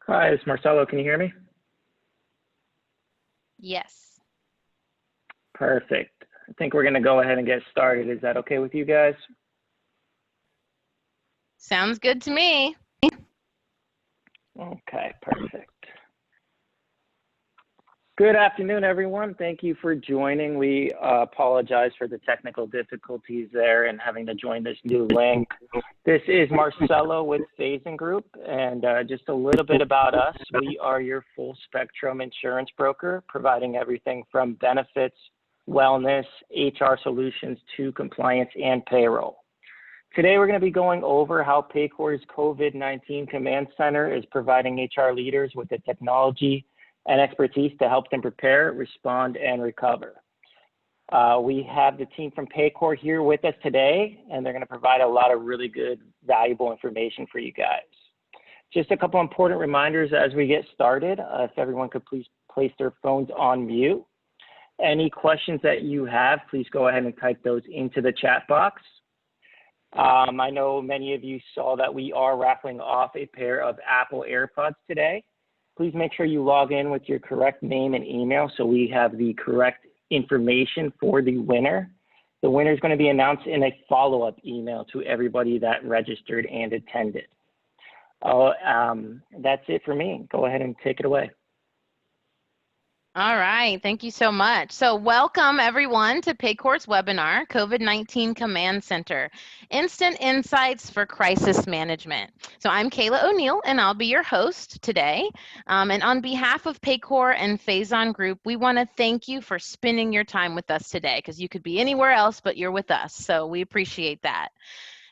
Hi, it's Marcelo. Can you hear me? Yes. Perfect. I think we're going to go ahead and get started. Is that okay with you guys? Sounds good to me. Okay, perfect. Good afternoon, everyone. Thank you for joining. We apologize for the technical difficulties there and having to join this new link. This is Marcelo with Phasing Group, and just a little bit about us. We are your full spectrum insurance broker, providing everything from benefits, wellness, HR solutions to compliance and payroll. Today, we're going to be going over how Paycor's COVID-19 Command Center is providing HR leaders with the technology and expertise to help them prepare, respond, and recover. We have the team from Paycor here with us today, and they're going to provide a lot of really good, valuable information for you guys. Just a couple important reminders as we get started. If everyone could please place their phones on mute. Any questions that you have, please go ahead and type those into the chat box. I know many of you saw that we are raffling off a pair of Apple AirPods today. Please make sure you log in with your correct name and email so we have the correct information for the winner. The winner is going to be announced in a follow-up email to everybody that registered and attended. That's it for me. Go ahead and take it away. All right, thank you so much. So welcome everyone to Paycor's webinar, COVID-19 Command Center, Instant Insights for Crisis Management. So I'm Kayla O'Neill and I'll be your host today. And on behalf of Paycor and Phasing Group, we want to thank you for spending your time with us today because you could be anywhere else, but you're with us. So we appreciate that.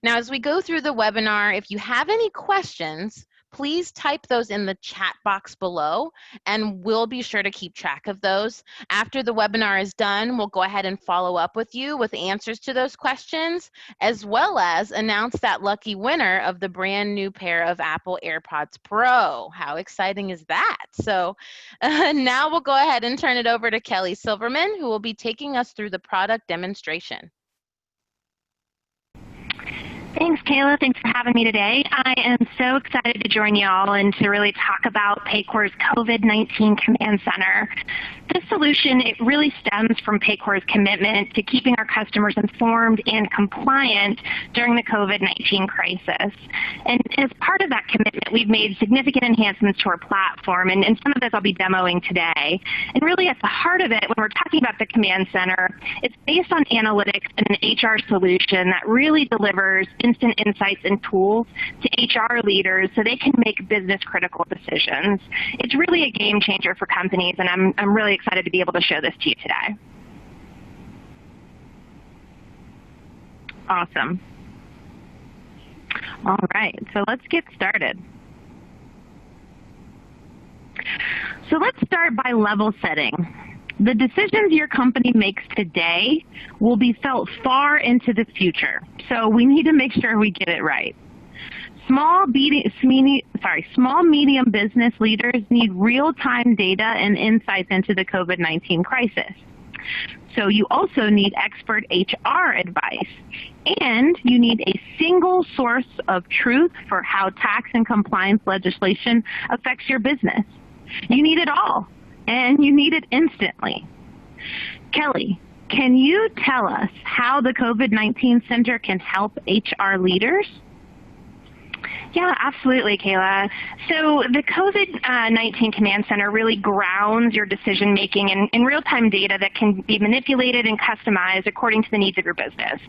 Now, as we go through the webinar, if you have any questions, please type those in the chat box below, and we'll be sure to keep track of those. After the webinar is done, we'll go ahead and follow up with you with answers to those questions, as well as announce that lucky winner of the brand new pair of Apple AirPods Pro. How exciting is that? So now we'll go ahead and turn it over to Kelly Silverman, who will be taking us through the product demonstration. Thanks, Kayla. Thanks for having me today. I am so excited to join y'all and to really talk about Paycor's COVID-19 Command Center. This solution, it really stems from Paycor's commitment to keeping our customers informed and compliant during the COVID-19 crisis. And as part of that commitment, we've made significant enhancements to our platform, and some of this I'll be demoing today. And really at the heart of it, when we're talking about the Command Center, it's based on analytics and an HR solution that really delivers instant insights and tools to HR leaders so they can make business critical decisions. It's really a game changer for companies, and I'm really excited to be able to show this to you today. Awesome. All right, so let's get started. So let's start by level setting. The decisions your company makes today will be felt far into the future, so we need to make sure we get it right. Small, medium business leaders need real-time data and insights into the COVID-19 crisis. So you also need expert HR advice, and you need a single source of truth for how tax and compliance legislation affects your business. You need it all, and you need it instantly. Kelly, can you tell us how the COVID-19 Center can help HR leaders? Yeah, absolutely, Kayla. So the COVID-19 Command Center really grounds your decision-making in real-time data that can be manipulated and customized according to the needs of your business.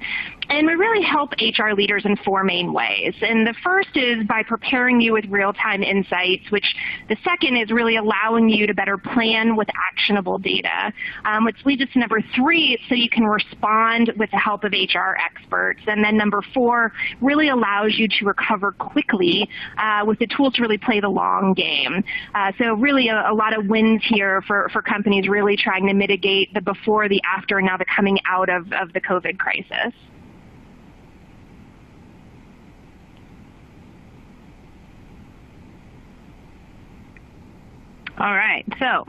And we really help HR leaders in four main ways. And the first is by preparing you with real-time insights, which the second is really allowing you to better plan with actionable data, which leads us to number three, so you can respond with the help of HR experts. And then number four really allows you to recover quickly with the tools to really play the long game. So really a lot of wins here for companies really trying to mitigate the before, the after, and now the coming out of the COVID crisis. All right, so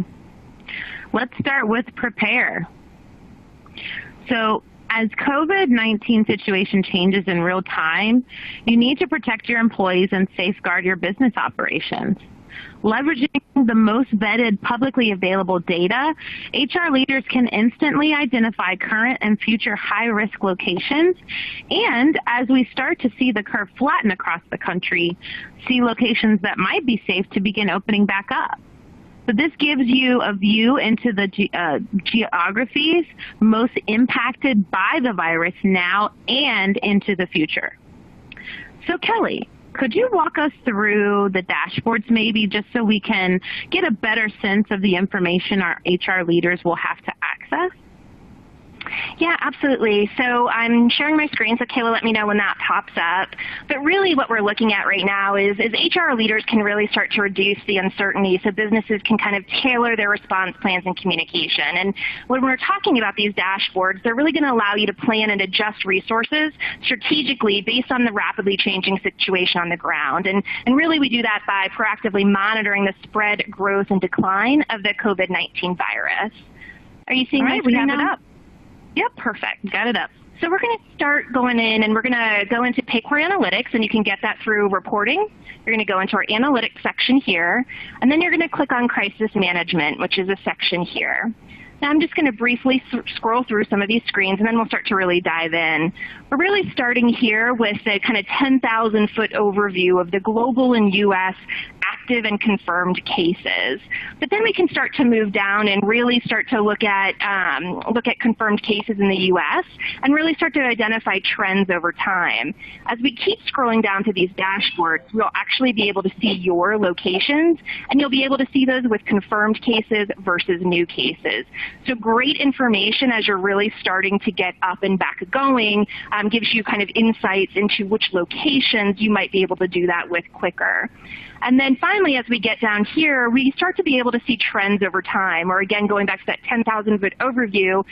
let's start with prepare. So as COVID-19 situation changes in real time, you need to protect your employees and safeguard your business operations. Leveraging the most vetted publicly available data, HR leaders can instantly identify current and future high-risk locations, and as we start to see the curve flatten across the country, see locations that might be safe to begin opening back up. So this gives you a view into the geographies most impacted by the virus now and into the future. So Kelly, could you walk us through the dashboards maybe, just so we can get a better sense of the information our HR leaders will have to access? Yeah, absolutely. So I'm sharing my screen, so Kayla, let me know when that pops up. But really what we're looking at right now is HR leaders can really start to reduce the uncertainty so businesses can kind of tailor their response plans and communication. And when we're talking about these dashboards, they're really going to allow you to plan and adjust resources strategically based on the rapidly changing situation on the ground. And really we do that by proactively monitoring the spread, growth, and decline of the COVID-19 virus. Are you seeing my screen now? We have it up. Yep, perfect. Got it up. So we're going to start going in and we're going to go into Paycor Analytics, and you can get that through reporting. You're going to go into our analytics section here, and then you're going to click on crisis management, which is a section here. Now I'm just going to briefly scroll through some of these screens, and then we'll start to really dive in. We're really starting here with a kind of 10,000-foot overview of the global and U.S. active and confirmed cases. But then we can start to move down and really start to look at confirmed cases in the U.S. and really start to identify trends over time. As we keep scrolling down to these dashboards, we'll actually be able to see your locations, and you'll be able to see those with confirmed cases versus new cases. So great information as you're really starting to get up and back going, gives you kind of insights into which locations you might be able to do that with quicker. And then finally, as we get down here, we start to be able to see trends over time, or again, going back to that 10,000-foot overview,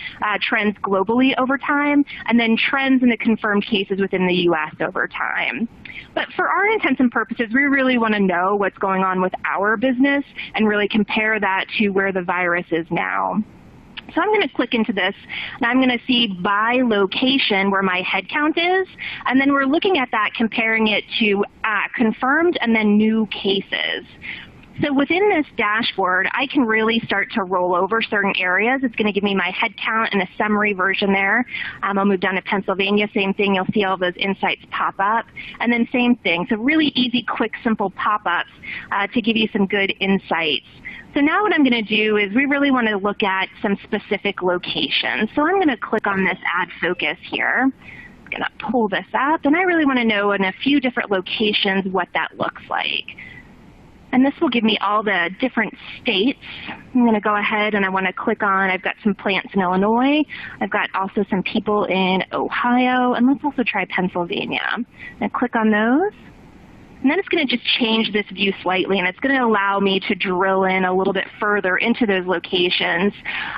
trends globally over time, and then trends in the confirmed cases within the U.S. over time. But for our intents and purposes, we really want to know what's going on with our business and really compare that to where the virus is now. So I'm going to click into this, and I'm going to see by location where my head count is, and then we're looking at that, comparing it to confirmed and then new cases. So within this dashboard, I can really start to roll over certain areas. It's going to give me my head count and a summary version there. I'll move down to Pennsylvania, same thing. You'll see all those insights pop up. And then same thing. So really easy, quick, simple pop-ups to give you some good insights. So now what I'm going to do is we really want to look at some specific locations. So I'm going to click on this Add Focus here. I'm going to pull this up, and I really want to know in a few different locations what that looks like. And this will give me all the different states. I'm going to go ahead and I want to click on, I've got some plants in Illinois. I've got also some people in Ohio, and let's also try Pennsylvania. And click on those. And then it's going to just change this view slightly, and it's going to allow me to drill in a little bit further into those locations.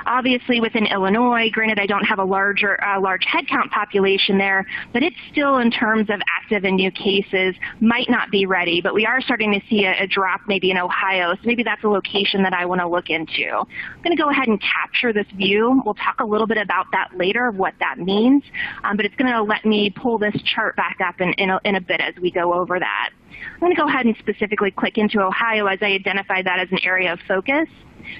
Obviously within Illinois, granted I don't have a large headcount population there, but it's still, in terms of active and new cases, might not be ready. But we are starting to see a drop maybe in Ohio, so maybe that's a location that I want to look into. I'm going to go ahead and capture this view. We'll talk a little bit about that later, of what that means, but it's going to let me pull this chart back up in a bit as we go over that. I'm going to go ahead and specifically click into Ohio as I identify that as an area of focus.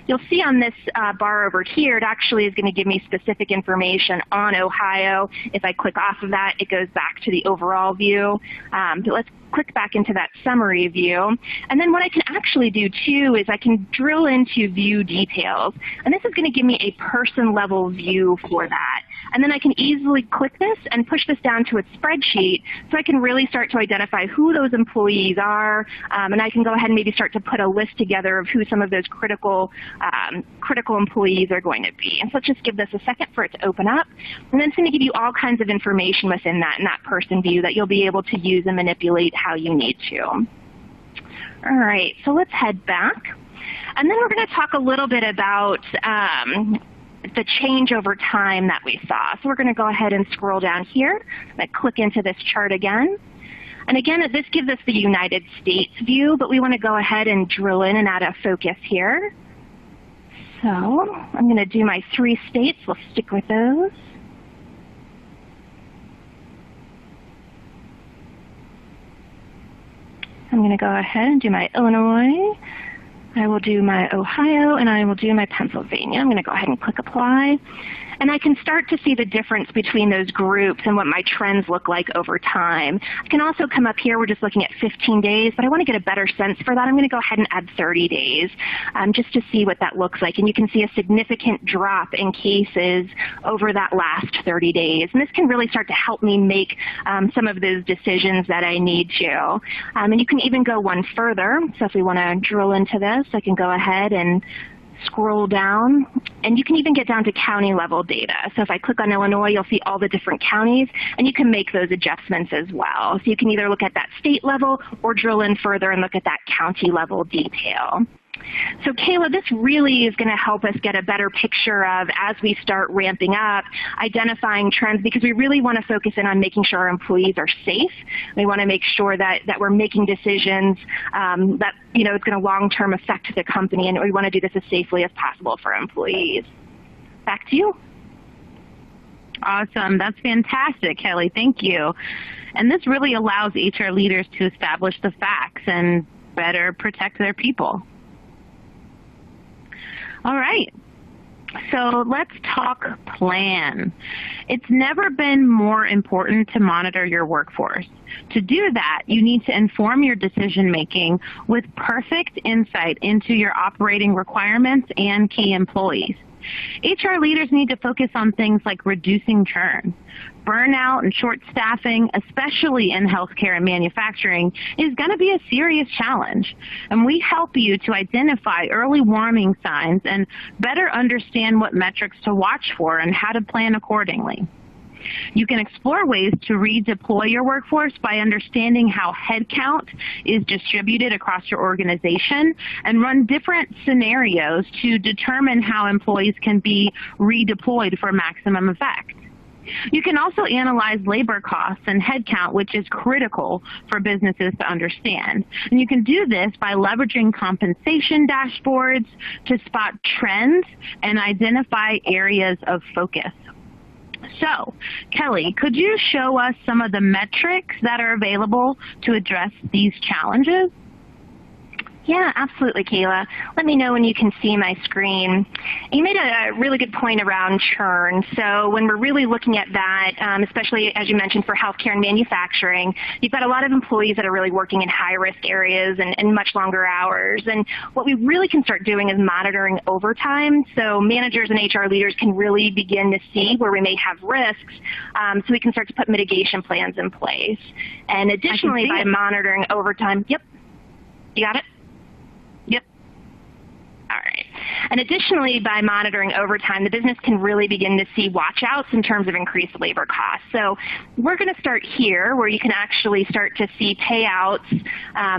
You'll see on this bar over here, it actually is going to give me specific information on Ohio. If I click off of that, it goes back to the overall view. But let's click back into that summary view. And then what I can actually do too is I can drill into view details. And this is going to give me a person level view for that. And then I can easily click this and push this down to a spreadsheet, so I can really start to identify who those employees are, and I can go ahead and maybe start to put a list together of who some of those critical employees are going to be. And so let's just give this a second for it to open up. And then it's going to give you all kinds of information within that, in that person view, that you'll be able to use and manipulate how you need to. All right, so let's head back. And then we're going to talk a little bit about the change over time that we saw. So we're going to go ahead and scroll down here. I'm going to click into this chart again. And again, this gives us the United States view, but we want to go ahead and drill in and add a focus here. So I'm going to do my 3 states. We'll stick with those. I'm going to go ahead and do my Illinois. I will do my Ohio, and I will do my Pennsylvania. I'm going to go ahead and click apply. And I can start to see the difference between those groups and what my trends look like over time. I can also come up here, we're just looking at 15 days, but I want to get a better sense for that. I'm going to go ahead and add 30 days just to see what that looks like. And you can see a significant drop in cases over that last 30 days. And this can really start to help me make some of those decisions that I need to. And you can even go one further. So if we want to drill into this, I can go ahead and scroll down, and you can even get down to county level data. So if I click on Illinois, you'll see all the different counties, and you can make those adjustments as well. So you can either look at that state level or drill in further and look at that county level detail. So Kayla, this really is going to help us get a better picture of, as we start ramping up, identifying trends, because we really want to focus in on making sure our employees are safe. We want to make sure that we're making decisions that, you know, it's going to long-term affect the company, and we want to do this as safely as possible for our employees. Back to you. Awesome. That's fantastic, Kelly. Thank you. And this really allows HR leaders to establish the facts and better protect their people. All right, so let's talk plan. It's never been more important to monitor your workforce. To do that, you need to inform your decision making with perfect insight into your operating requirements and key employees. HR leaders need to focus on things like reducing churn. Burnout and short staffing, especially in healthcare and manufacturing, is going to be a serious challenge. And we help you to identify early warning signs and better understand what metrics to watch for and how to plan accordingly. You can explore ways to redeploy your workforce by understanding how headcount is distributed across your organization and run different scenarios to determine how employees can be redeployed for maximum effect. You can also analyze labor costs and headcount, which is critical for businesses to understand. And you can do this by leveraging compensation dashboards to spot trends and identify areas of focus. So, Kelly, could you show us some of the metrics that are available to address these challenges? Yeah, absolutely, Kayla. Let me know when you can see my screen. You made a really good point around churn. So when we're really looking at that, especially as you mentioned for healthcare and manufacturing, you've got a lot of employees that are really working in high-risk areas and much longer hours. And what we really can start doing is monitoring overtime. So managers and HR leaders can really begin to see where we may have risks, so we can start to put mitigation plans in place. And additionally, by monitoring overtime, yep, you got it? All right. And additionally, by monitoring overtime, the business can really begin to see watch-outs in terms of increased labor costs. So we're going to start here, where you can actually start to see payouts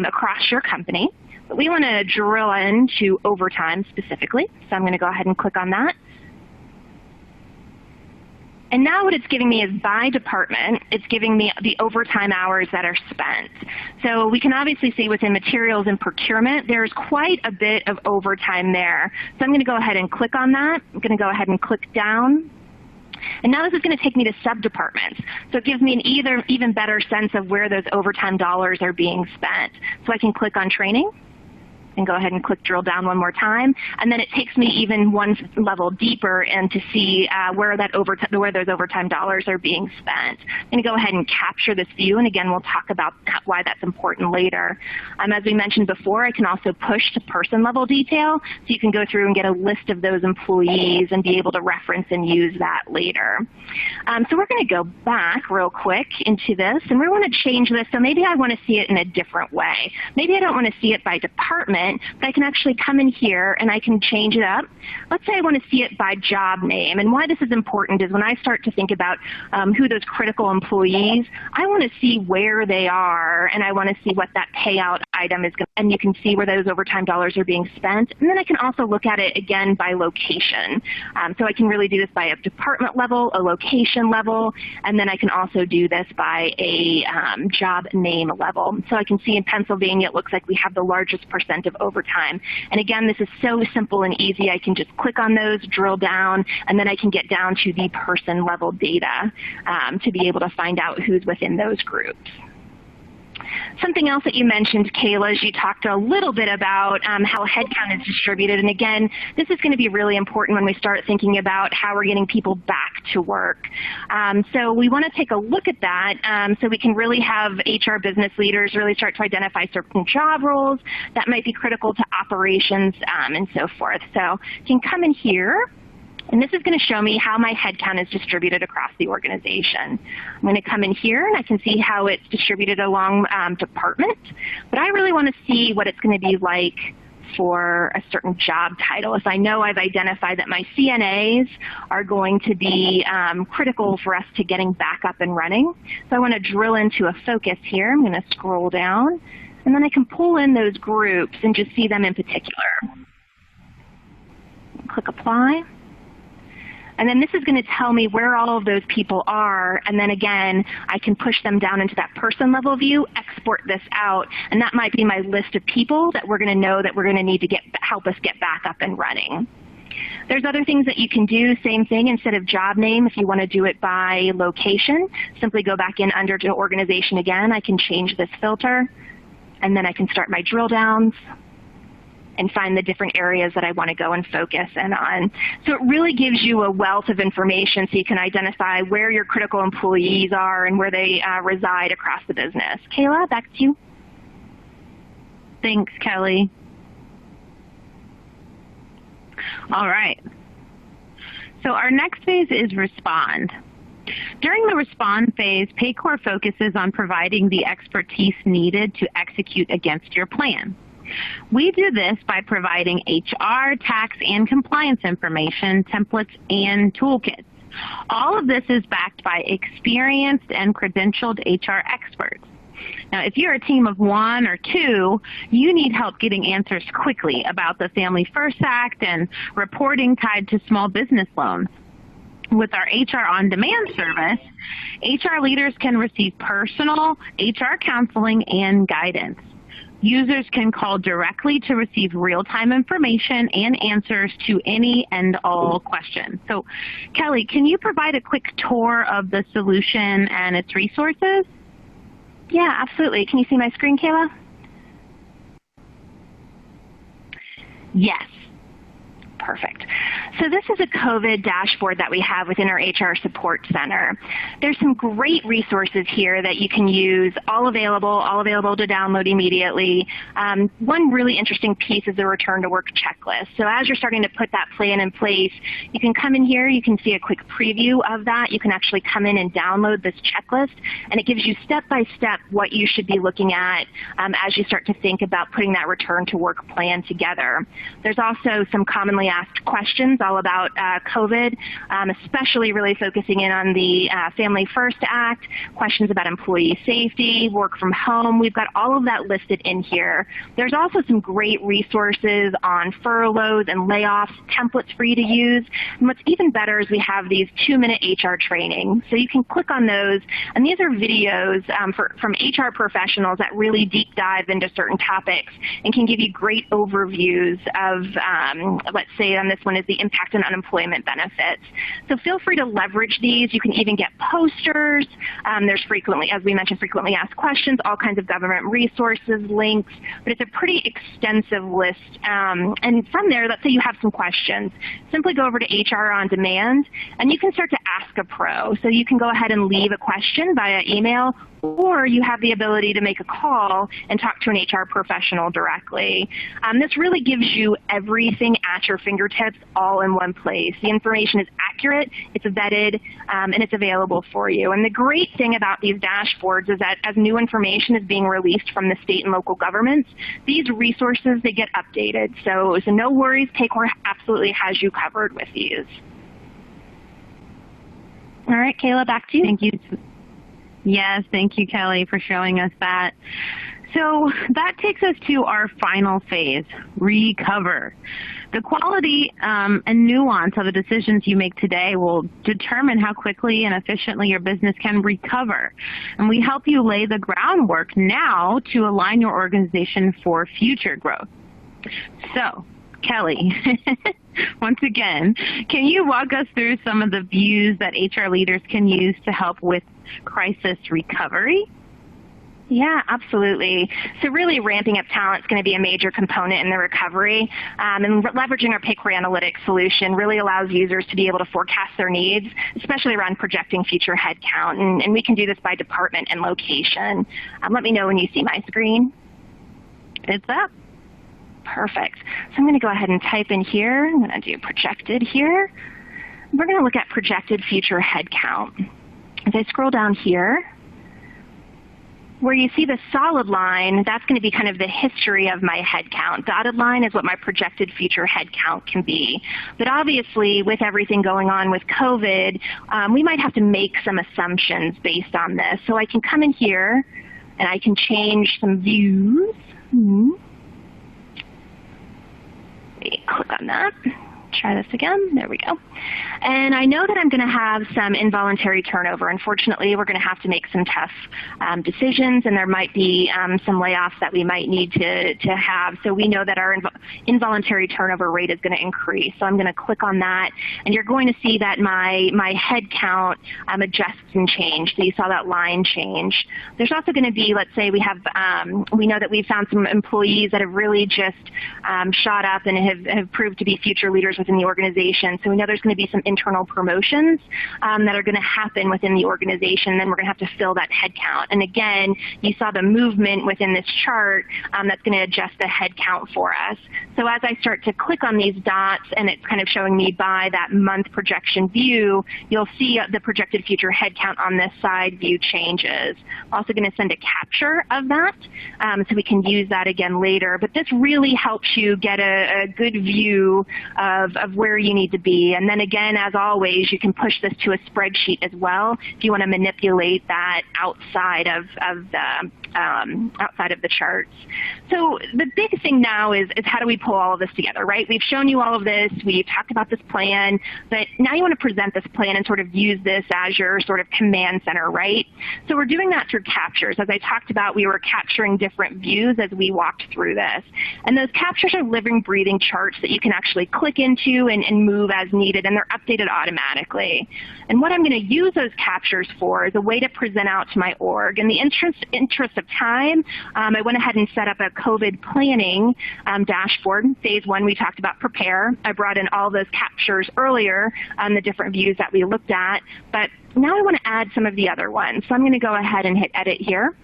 across your company. But we want to drill into overtime specifically. So I'm going to go ahead and click on that. And now what it's giving me is by department, it's giving me the overtime hours that are spent. So we can obviously see within materials and procurement, there's quite a bit of overtime there. So I'm going to go ahead and click on that. I'm going to go ahead and click down. And now this is going to take me to sub-departments. So it gives me an even better sense of where those overtime dollars are being spent. So I can click on training. And go ahead and click drill down one more time, and then it takes me even one level deeper and to see where those overtime dollars are being spent. I'm going to go ahead and capture this view, and again, we'll talk about why that's important later. As we mentioned before, I can also push to person level detail, so you can go through and get a list of those employees and be able to reference and use that later. So we're going to go back real quick into this, and we want to change this. So maybe I want to see it in a different way. Maybe I don't want to see it by department, but I can actually come in here and I can change it up. Let's say I want to see it by job name. And why this is important is when I start to think about who those critical employees, I want to see where they are, and I want to see what that payout item is going to, and you can see where those overtime dollars are being spent. And then I can also look at it again by location. So I can really do this by a department level, a location level, and then I can also do this by a job name level. So I can see in Pennsylvania, it looks like we have the largest percent of overtime. And again, this is so simple and easy. I can just click on those, drill down, and then I can get down to the person level data to be able to find out who's within those groups. Something else that you mentioned, Kayla, is you talked a little bit about how headcount is distributed. And again, this is going to be really important when we start thinking about how we're getting people back to work. So we want to take a look at that so we can really have HR business leaders really start to identify certain job roles that might be critical to operations and so forth. So you can come in here. And this is going to show me how my headcount is distributed across the organization. I'm going to come in here and I can see how it's distributed along department, but I really want to see what it's going to be like for a certain job title. If I know I've identified that my CNAs are going to be critical for us to getting back up and running. So I want to drill into a focus here. I'm going to scroll down and then I can pull in those groups and just see them in particular. Click apply. And then this is going to tell me where all of those people are. And then again, I can push them down into that person level view, export this out. And that might be my list of people that we're going to know that we're going to need to help us get back up and running. There's other things that you can do, same thing, instead of job name, if you want to do it by location, simply go back in under to organization again. I can change this filter, and then I can start my drill downs and find the different areas that I want to go and focus in on. So it really gives you a wealth of information so you can identify where your critical employees are and where they reside across the business. Kayla, back to you. Thanks, Kelly. All right. So our next phase is respond. During the respond phase, Paycor focuses on providing the expertise needed to execute against your plan. We do this by providing HR, tax, and compliance information, templates, and toolkits. All of this is backed by experienced and credentialed HR experts. Now, if you're a team of 1 or 2, you need help getting answers quickly about the Family First Act and reporting tied to small business loans. With our HR On Demand service, HR leaders can receive personal HR counseling and guidance. Users can call directly to receive real-time information and answers to any and all questions. So, Kelly, can you provide a quick tour of the solution and its resources? Yeah, absolutely. Can you see my screen, Kayla? Yes. Perfect. So this is a COVID dashboard that we have within our HR Support Center. There's some great resources here that you can use, all available to download immediately. One really interesting piece is the return to work checklist. So as you're starting to put that plan in place, you can come in here, you can see a quick preview of that. You can actually come in and download this checklist, and it gives you step-by-step what you should be looking at as you start to think about putting that return to work plan together. There's also some commonly asked questions all about COVID, especially really focusing in on the Family First Act, questions about employee safety, work from home. We've got all of that listed in here. There's also some great resources on furloughs and layoffs, templates for you to use. And what's even better is we have these 2-minute HR training. So you can click on those, and these are videos from HR professionals that really deep dive into certain topics and can give you great overviews of, let's say on this one is the impact on unemployment benefits. So feel free to leverage these. You can even get posters. There's frequently, as we mentioned, frequently asked questions, all kinds of government resources, links, but it's a pretty extensive list. And from there, let's say you have some questions. Simply go over to HR On Demand, and you can start to ask a pro. So you can go ahead and leave a question via email, or you have the ability to make a call and talk to an HR professional directly. This really gives you everything at your fingertips all in one place. The information is accurate, it's vetted, and it's available for you. And the great thing about these dashboards is that as new information is being released from the state and local governments, these resources, they get updated. So no worries, Paycor absolutely has you covered with these. All right, Kayla, back to you. Thank you. Yes, thank you, Kelly, for showing us that. So that takes us to our final phase, recover. The quality and nuance of the decisions you make today will determine how quickly and efficiently your business can recover. And we help you lay the groundwork now to align your organization for future growth. So, Kelly, once again, can you walk us through some of the views that HR leaders can use to help with crisis recovery? Yeah, absolutely. So really ramping up talent is going to be a major component in the recovery. And leveraging our Paycor Analytics solution really allows users to be able to forecast their needs, especially around projecting future headcount. And we can do this by department and location. Let me know when you see my screen. It's up. Perfect. So I'm going to go ahead and type in here. I'm going to do projected here. We're going to look at projected future headcount. As I scroll down here, where you see the solid line, that's going to be kind of the history of my headcount. Dotted line is what my projected future headcount can be. But obviously, with everything going on with COVID, we might have to make some assumptions based on this. So I can come in here and I can change some views. Click on that. Try this again. There we go. And I know that I'm going to have some involuntary turnover. Unfortunately, we're going to have to make some tough decisions, and there might be some layoffs that we might need to have. So we know that our involuntary turnover rate is going to increase. So I'm going to click on that, and you're going to see that my head count adjusts and change. So you saw that line change. There's also going to be, let's say we know that we've found some employees that have really just shot up and have proved to be future leaders within the organization. So we know there's going to be some internal promotions that are going to happen within the organization. Then we're going to have to fill that headcount. And again, you saw the movement within this chart that's going to adjust the headcount for us. So as I start to click on these dots and it's kind of showing me by that month projection view, you'll see the projected future headcount on this side view changes. I'm also going to send a capture of that so we can use that again later. But this really helps you get a good view of where you need to be. And then again, as always, you can push this to a spreadsheet as well if you want to manipulate that outside of the charts. So the big thing now is how do we pull all of this together, right? We've shown you all of this, we've talked about this plan, but now you want to present this plan and sort of use this as your sort of command center, right? So we're doing that through captures. As I talked about, we were capturing different views as we walked through this. And those captures are living, breathing charts that you can actually click into and move as needed, and they're updated automatically. And what I'm going to use those captures for is a way to present out to my org. In the interest of time, I went ahead and set up a COVID planning dashboard. Phase 1, we talked about prepare. I brought in all those captures earlier on the different views that we looked at, but now I want to add some of the other ones. So I'm going to go ahead and hit edit here.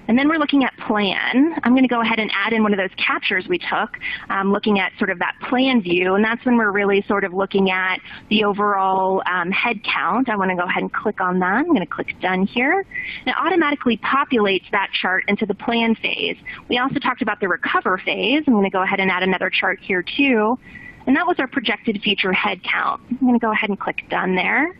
And then we're looking at plan. I'm going to go ahead and add in one of those captures we took, looking at sort of that plan view, and that's when we're really sort of looking at the overall head count. I want to go ahead and click on that. I'm going to click done here. And it automatically populates that chart into the plan phase. We also talked about the recover phase. I'm going to go ahead and add another chart here too. And that was our projected future head count. I'm going to go ahead and click done there.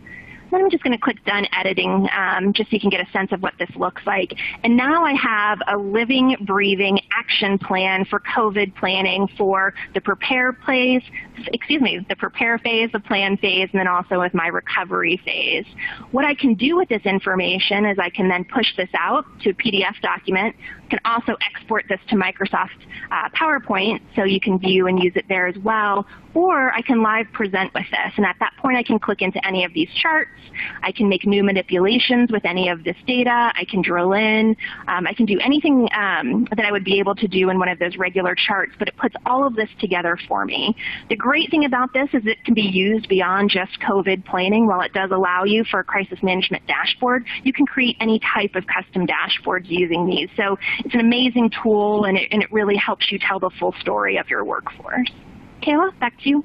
Then I'm just going to click done editing just so you can get a sense of what this looks like. And now I have a living, breathing action plan for COVID planning for the prepare phase, the prepare phase, the plan phase, and then also with my recovery phase. What I can do with this information is I can then push this out to a PDF document. I can also export this to Microsoft PowerPoint so you can view and use it there as well. Or I can live present with this. And at that point, I can click into any of these charts. I can make new manipulations with any of this data. I can drill in. I can do anything that I would be able to do in one of those regular charts, but it puts all of this together for me. The great thing about this is it can be used beyond just COVID planning. While it does allow you for a crisis management dashboard, you can create any type of custom dashboards using these. So it's an amazing tool, and it really helps you tell the full story of your workforce. Kayla, back to you.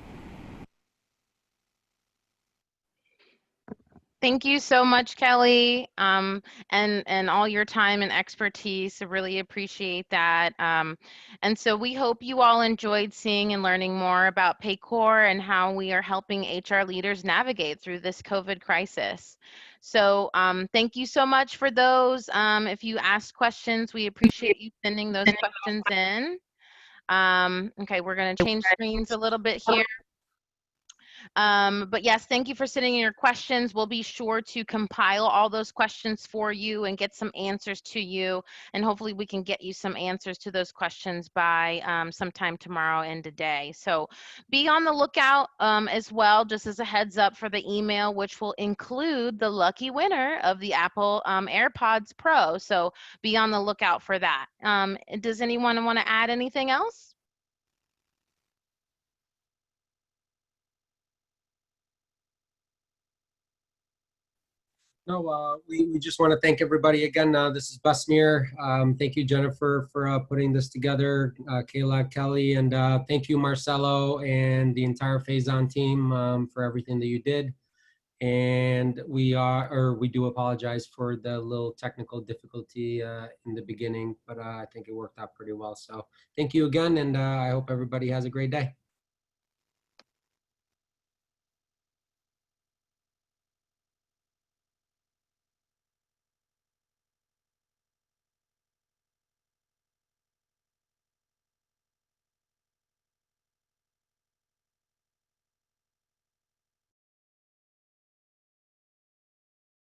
Thank you so much, Kelly, and all your time and expertise. I really appreciate that. And so we hope you all enjoyed seeing and learning more about Paycor and how we are helping HR leaders navigate through this COVID crisis. So thank you so much for those. If you asked questions, we appreciate you sending those questions in. Okay, we're going to change screens a little bit here. But yes, thank you for sending in your questions. We'll be sure to compile all those questions for you and get some answers to you. And hopefully we can get you some answers to those questions by sometime tomorrow and today. So be on the lookout as well, just as a heads up for the email, which will include the lucky winner of the Apple AirPods Pro. So be on the lookout for that. Does anyone want to add anything else? No, we just want to thank everybody again. This is Basmir. Thank you, Jennifer, for putting this together. Kayla, Kelly, and thank you, Marcelo, and the entire Phase-On team for everything that you did. And we do apologize for the little technical difficulty in the beginning, but I think it worked out pretty well. So thank you again, and I hope everybody has a great day.